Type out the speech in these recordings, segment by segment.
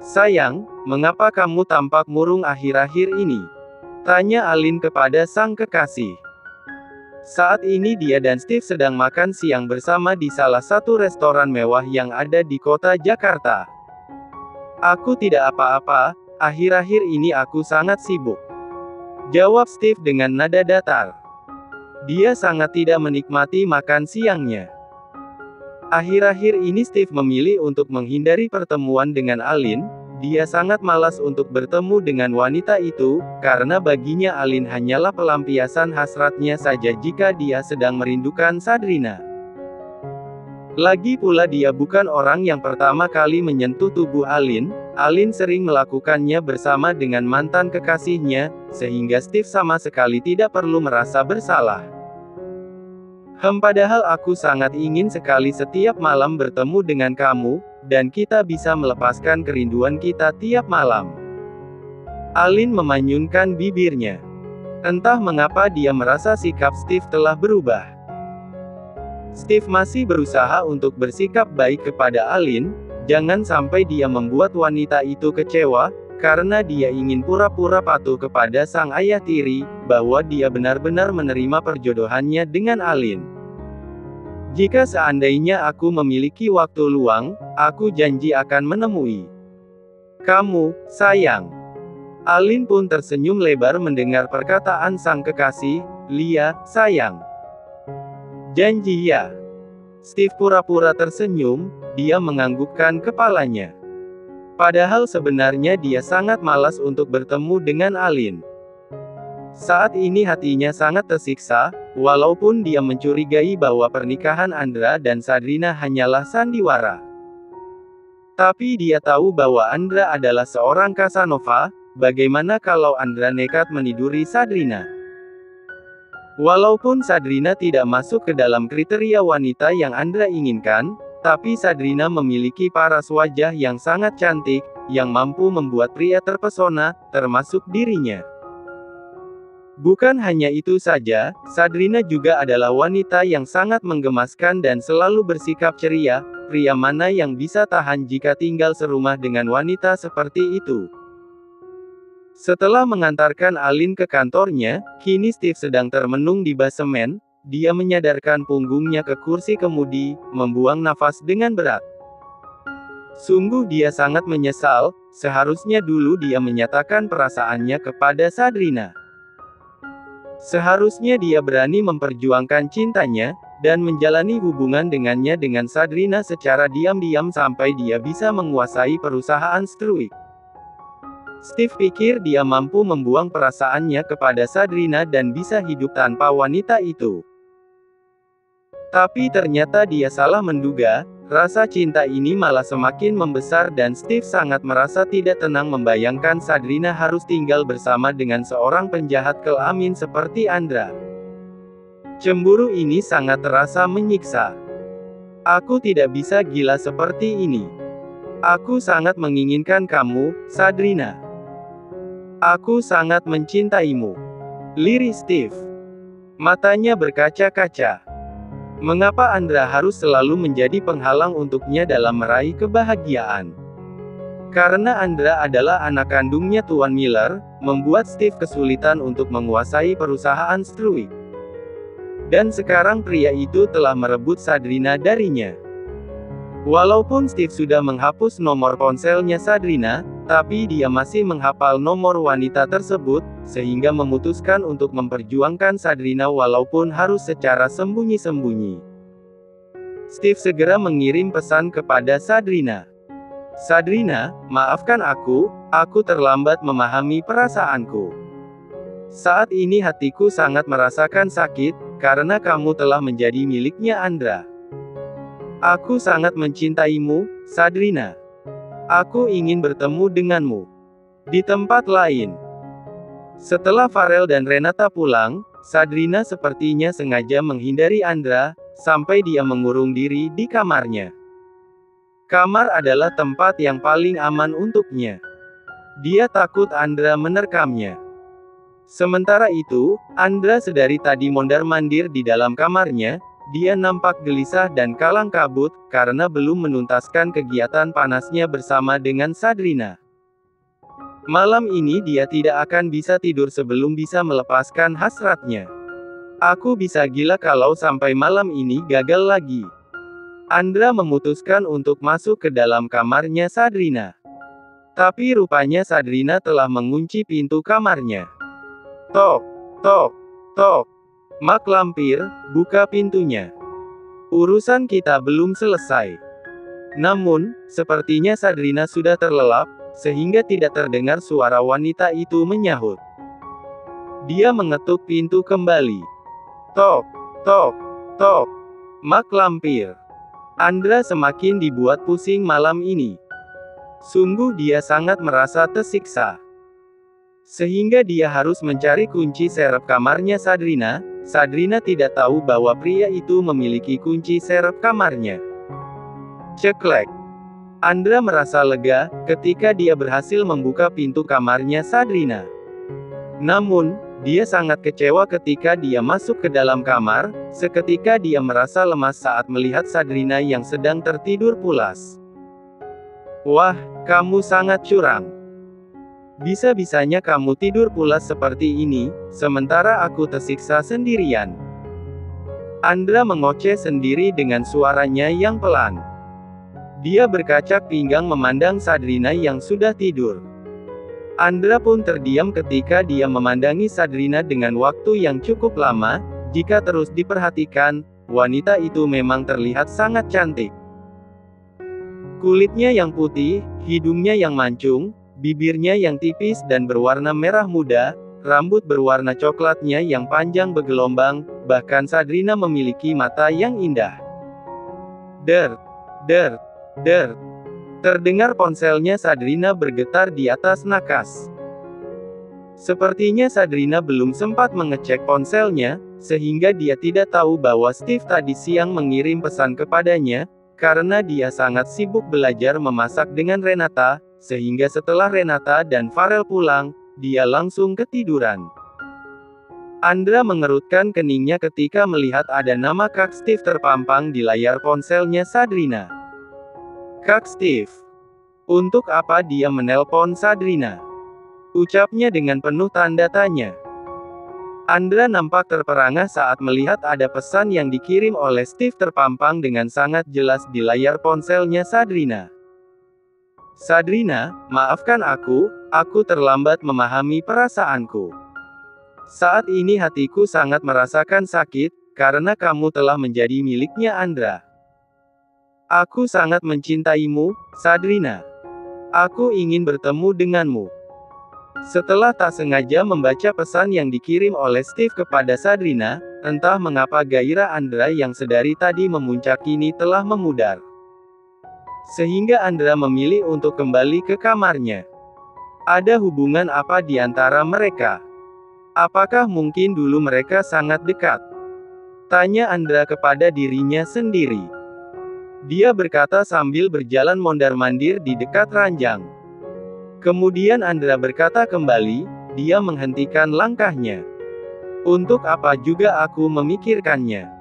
Sayang, mengapa kamu tampak murung akhir-akhir ini? Tanya Alin kepada sang kekasih. Saat ini dia dan Steve sedang makan siang bersama di salah satu restoran mewah yang ada di kota Jakarta. Aku tidak apa-apa, akhir-akhir ini aku sangat sibuk. Jawab Steve dengan nada datar. Dia sangat tidak menikmati makan siangnya. Akhir-akhir ini Steve memilih untuk menghindari pertemuan dengan Alin. Dia sangat malas untuk bertemu dengan wanita itu, karena baginya Alin hanyalah pelampiasan hasratnya saja jika dia sedang merindukan Sadrina. Lagi pula dia bukan orang yang pertama kali menyentuh tubuh Alin. Alin sering melakukannya bersama dengan mantan kekasihnya, sehingga Steve sama sekali tidak perlu merasa bersalah. Padahal aku sangat ingin sekali setiap malam bertemu dengan kamu, dan kita bisa melepaskan kerinduan kita tiap malam. Alin memanyunkan bibirnya. Entah mengapa dia merasa sikap Steve telah berubah. Steve masih berusaha untuk bersikap baik kepada Alin, jangan sampai dia membuat wanita itu kecewa, karena dia ingin pura-pura patuh kepada sang ayah tiri, bahwa dia benar-benar menerima perjodohannya dengan Alin. Jika seandainya aku memiliki waktu luang, aku janji akan menemui kamu, sayang. Alin pun tersenyum lebar mendengar perkataan sang kekasih, Lia, sayang. Janji ya. Steve pura-pura tersenyum, dia menganggukkan kepalanya. Padahal sebenarnya dia sangat malas untuk bertemu dengan Alin. Saat ini hatinya sangat tersiksa, walaupun dia mencurigai bahwa pernikahan Andra dan Sadrina hanyalah sandiwara. Tapi dia tahu bahwa Andra adalah seorang Casanova. Bagaimana kalau Andra nekat meniduri Sadrina? Walaupun Sadrina tidak masuk ke dalam kriteria wanita yang Andra inginkan, tapi Sadrina memiliki paras wajah yang sangat cantik, yang mampu membuat pria terpesona, termasuk dirinya. Bukan hanya itu saja, Sadrina juga adalah wanita yang sangat menggemaskan dan selalu bersikap ceria. Pria mana yang bisa tahan jika tinggal serumah dengan wanita seperti itu? Setelah mengantarkan Alin ke kantornya, kini Steve sedang termenung di basemen. Dia menyadarkan punggungnya ke kursi kemudi, membuang nafas dengan berat. Sungguh dia sangat menyesal, seharusnya dulu dia menyatakan perasaannya kepada Sadrina. Seharusnya dia berani memperjuangkan cintanya, dan menjalani hubungan dengannya dengan Sadrina secara diam-diam sampai dia bisa menguasai perusahaan Struik. Steve pikir dia mampu membuang perasaannya kepada Sadrina dan bisa hidup tanpa wanita itu. Tapi ternyata dia salah menduga, rasa cinta ini malah semakin membesar dan Steve sangat merasa tidak tenang membayangkan Sadrina harus tinggal bersama dengan seorang penjahat kelamin seperti Andra. Cemburu ini sangat terasa menyiksa. Aku tidak bisa gila seperti ini. Aku sangat menginginkan kamu, Sadrina. Aku sangat mencintaimu. Lirik Steve. Matanya berkaca-kaca. Mengapa Andra harus selalu menjadi penghalang untuknya dalam meraih kebahagiaan? Karena Andra adalah anak kandungnya Tuan Miller, membuat Steve kesulitan untuk menguasai perusahaan Struik. Dan sekarang pria itu telah merebut Sadrina darinya. Walaupun Steve sudah menghapus nomor ponselnya Sadrina, tapi dia masih menghafal nomor wanita tersebut, sehingga memutuskan untuk memperjuangkan Sadrina walaupun harus secara sembunyi-sembunyi. Steve segera mengirim pesan kepada Sadrina. Sadrina, maafkan aku terlambat memahami perasaanku. Saat ini hatiku sangat merasakan sakit, karena kamu telah menjadi miliknya Andra. Aku sangat mencintaimu, Sadrina. Aku ingin bertemu denganmu di tempat lain. Setelah Farel dan Renata pulang, Sadrina sepertinya sengaja menghindari Andra, sampai dia mengurung diri di kamarnya. Kamar adalah tempat yang paling aman untuknya. Dia takut Andra menerkamnya. Sementara itu, Andra sedari tadi mondar-mandir di dalam kamarnya. Dia nampak gelisah dan kalang kabut, karena belum menuntaskan kegiatan panasnya bersama dengan Sadrina. Malam ini dia tidak akan bisa tidur sebelum bisa melepaskan hasratnya. Aku bisa gila kalau sampai malam ini gagal lagi. Andra memutuskan untuk masuk ke dalam kamarnya Sadrina. Tapi rupanya Sadrina telah mengunci pintu kamarnya. Tok, tok, tok. Mak Lampir, buka pintunya. Urusan kita belum selesai. Namun, sepertinya Sadrina sudah terlelap, sehingga tidak terdengar suara wanita itu menyahut. Dia mengetuk pintu kembali. Tok, tok, tok. Mak Lampir. Andra semakin dibuat pusing malam ini. Sungguh dia sangat merasa tersiksa. Sehingga dia harus mencari kunci serep kamarnya Sadrina. Sadrina tidak tahu bahwa pria itu memiliki kunci serep kamarnya. Ceklek. Andra merasa lega, ketika dia berhasil membuka pintu kamarnya Sadrina. Namun, dia sangat kecewa ketika dia masuk ke dalam kamar. Seketika dia merasa lemas saat melihat Sadrina yang sedang tertidur pulas. Wah, kamu sangat curang. Bisa-bisanya kamu tidur pulas seperti ini, sementara aku tersiksa sendirian. Andra mengoceh sendiri dengan suaranya yang pelan. Dia berkacak pinggang memandang Sadrina yang sudah tidur. Andra pun terdiam ketika dia memandangi Sadrina dengan waktu yang cukup lama. Jika terus diperhatikan, wanita itu memang terlihat sangat cantik. Kulitnya yang putih, hidungnya yang mancung, bibirnya yang tipis dan berwarna merah muda, rambut berwarna coklatnya yang panjang bergelombang, bahkan Sadrina memiliki mata yang indah. Der, der, der. Terdengar ponselnya Sadrina bergetar di atas nakas. Sepertinya Sadrina belum sempat mengecek ponselnya, sehingga dia tidak tahu bahwa Steve tadi siang mengirim pesan kepadanya, karena dia sangat sibuk belajar memasak dengan Renata. Sehingga setelah Renata dan Farel pulang, dia langsung ketiduran. Andra mengerutkan keningnya ketika melihat ada nama Kak Steve terpampang di layar ponselnya Sadrina. Kak Steve. Untuk apa dia menelpon Sadrina? Ucapnya dengan penuh tanda tanya. Andra nampak terperangah saat melihat ada pesan yang dikirim oleh Steve terpampang dengan sangat jelas di layar ponselnya Sadrina. Sadrina, maafkan aku terlambat memahami perasaanku. Saat ini hatiku sangat merasakan sakit, karena kamu telah menjadi miliknya Andra. Aku sangat mencintaimu, Sadrina. Aku ingin bertemu denganmu. Setelah tak sengaja membaca pesan yang dikirim oleh Steve kepada Sadrina, entah mengapa gairah Andra yang sedari tadi memuncak kini telah memudar. Sehingga Andra memilih untuk kembali ke kamarnya. Ada hubungan apa di antara mereka? Apakah mungkin dulu mereka sangat dekat? Tanya Andra kepada dirinya sendiri. Dia berkata sambil berjalan mondar-mandir di dekat ranjang. Kemudian Andra berkata kembali, dia menghentikan langkahnya. Untuk apa juga aku memikirkannya?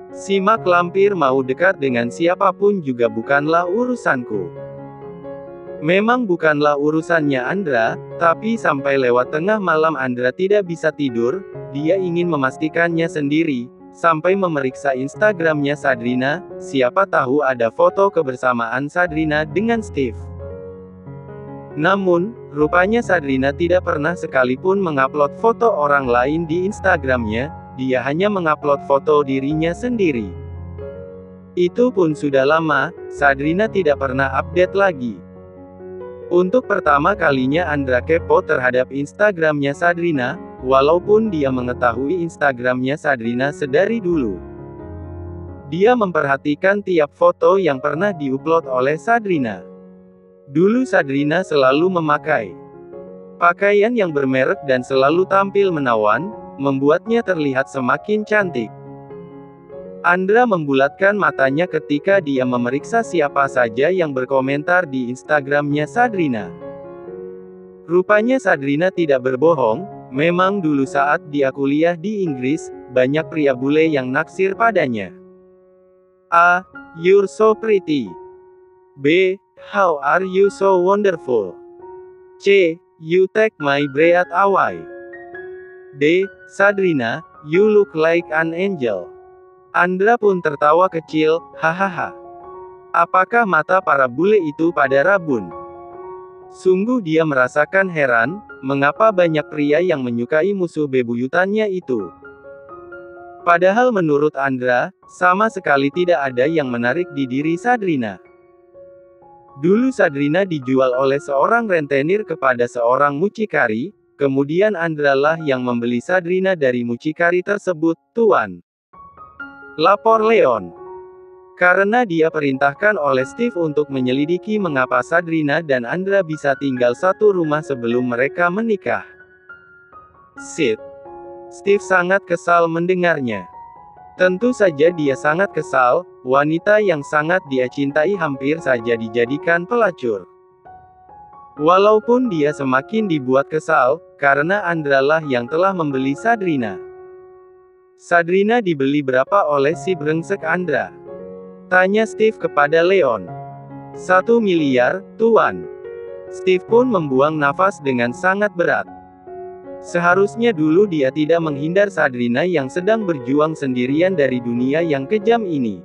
Si Mak Lampir mau dekat dengan siapapun juga bukanlah urusanku. Memang bukanlah urusannya Andra, tapi sampai lewat tengah malam Andra tidak bisa tidur, dia ingin memastikannya sendiri, sampai memeriksa Instagramnya Sadrina, siapa tahu ada foto kebersamaan Sadrina dengan Steve. Namun, rupanya Sadrina tidak pernah sekalipun mengupload foto orang lain di Instagramnya. Dia hanya mengupload foto dirinya sendiri. Itu pun sudah lama, Sadrina tidak pernah update lagi. Untuk pertama kalinya Andra kepo terhadap Instagramnya Sadrina, walaupun dia mengetahui Instagramnya Sadrina sedari dulu. Dia memperhatikan tiap foto yang pernah diupload oleh Sadrina. Dulu Sadrina selalu memakai pakaian yang bermerek dan selalu tampil menawan, membuatnya terlihat semakin cantik. Andra membulatkan matanya ketika dia memeriksa siapa saja yang berkomentar di Instagramnya Sadrina. Rupanya Sadrina tidak berbohong, memang dulu saat dia kuliah di Inggris, banyak pria bule yang naksir padanya. A. You're so pretty. B. How are you so wonderful? C. You take my breath away. D. Sabrina, you look like an angel. Andra pun tertawa kecil, hahaha. Apakah mata para bule itu pada rabun? Sungguh dia merasakan heran, mengapa banyak pria yang menyukai musuh bebuyutannya itu. Padahal menurut Andra, sama sekali tidak ada yang menarik di diri Sabrina. Dulu Sabrina dijual oleh seorang rentenir kepada seorang mucikari, kemudian Andra lah yang membeli Sabrina dari mucikari tersebut, Tuan. Lapor Leon. Karena dia perintahkan oleh Steve untuk menyelidiki mengapa Sabrina dan Andra bisa tinggal satu rumah sebelum mereka menikah. Sid. Steve sangat kesal mendengarnya. Tentu saja dia sangat kesal, wanita yang sangat dia cintai hampir saja dijadikan pelacur. Walaupun dia semakin dibuat kesal, karena Andra lah yang telah membeli Sabrina. Sabrina dibeli berapa oleh si brengsek Andra? Tanya Steve kepada Leon. 1 miliar, Tuan. Steve pun membuang nafas dengan sangat berat. Seharusnya dulu dia tidak menghindar Sabrina yang sedang berjuang sendirian dari dunia yang kejam ini.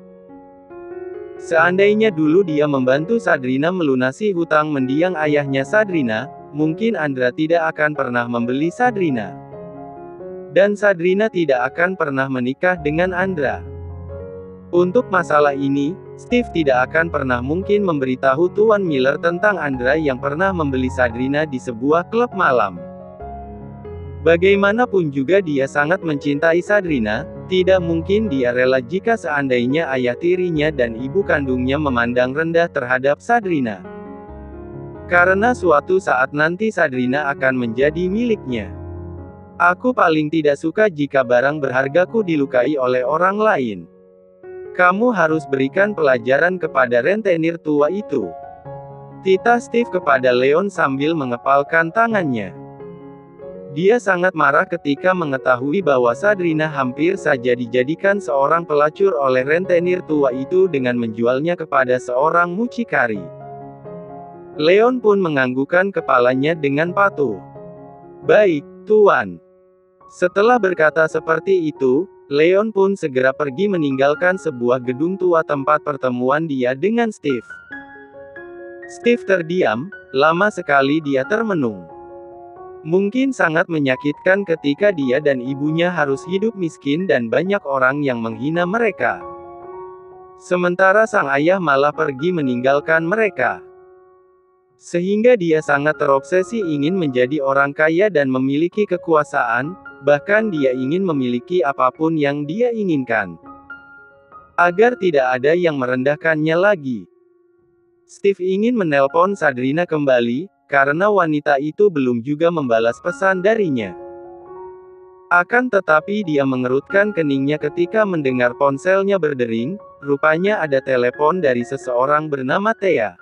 Seandainya dulu dia membantu Sabrina melunasi hutang mendiang ayahnya Sabrina, mungkin Andra tidak akan pernah membeli Sabrina. Dan Sabrina tidak akan pernah menikah dengan Andra. Untuk masalah ini, Steve tidak akan pernah mungkin memberitahu Tuan Miller tentang Andra yang pernah membeli Sabrina di sebuah klub malam. Bagaimanapun juga dia sangat mencintai Sabrina, tidak mungkin dia rela jika seandainya ayah tirinya dan ibu kandungnya memandang rendah terhadap Sabrina. Karena suatu saat nanti Sabrina akan menjadi miliknya. Aku paling tidak suka jika barang berhargaku dilukai oleh orang lain. Kamu harus berikan pelajaran kepada rentenir tua itu. Titah Steve kepada Leon sambil mengepalkan tangannya. Dia sangat marah ketika mengetahui bahwa Sabrina hampir saja dijadikan seorang pelacur oleh rentenir tua itu dengan menjualnya kepada seorang mucikari. Leon pun menganggukkan kepalanya dengan patuh. Baik, Tuan. Setelah berkata seperti itu, Leon pun segera pergi meninggalkan sebuah gedung tua tempat pertemuan dia dengan Steve. Steve terdiam, lama sekali dia termenung. Mungkin sangat menyakitkan ketika dia dan ibunya harus hidup miskin dan banyak orang yang menghina mereka. Sementara sang ayah malah pergi meninggalkan mereka. Sehingga dia sangat terobsesi ingin menjadi orang kaya dan memiliki kekuasaan, bahkan dia ingin memiliki apapun yang dia inginkan. Agar tidak ada yang merendahkannya lagi. Steve ingin menelpon Sabrina kembali, karena wanita itu belum juga membalas pesan darinya. Akan tetapi dia mengerutkan keningnya ketika mendengar ponselnya berdering, rupanya ada telepon dari seseorang bernama Thea.